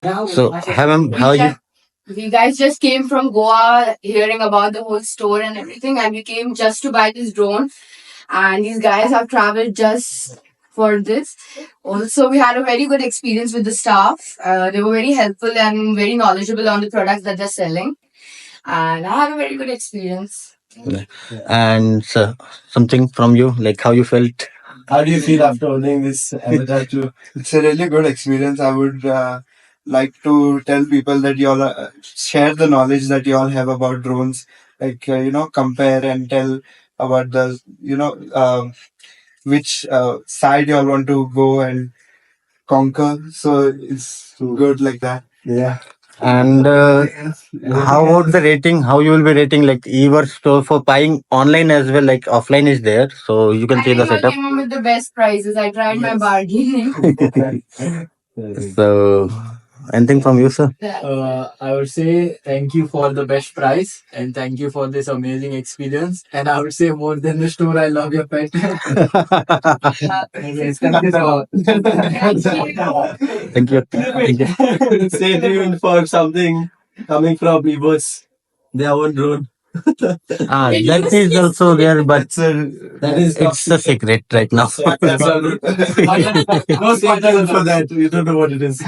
So, how are you? We guys just came from Goa, hearing about the whole store and everything, and we came just to buy this drone. And these guys have traveled just for this. Also, we had a very good experience with the staff. They were very helpful and very knowledgeable on the products that they're selling. And I had a very good experience. And something from you, like how you felt? How do you feel after owning this Avatar 2? It's a really good experience. I would like to tell people that you all share the knowledge that you all have about drones. Like, compare and tell about the, which side you all want to go and conquer. So it's good like that. Yeah. And how about the rating? How you will be rating? Like even store for buying online as well, like offline is there, so you can I see the think I setup. came up with the best prices. I tried my bargaining. So, anything from you, sir? I would say thank you for the best price and thank you for this amazing experience. And I would say more than the store, I love your pet. Anyways, thank you so much. Thank you. Thank you. Stay tuned for something coming from Evos. Their own drone. That is also there, but That is it's a secret right now. That's all. No spoilers for that. You don't know what it is.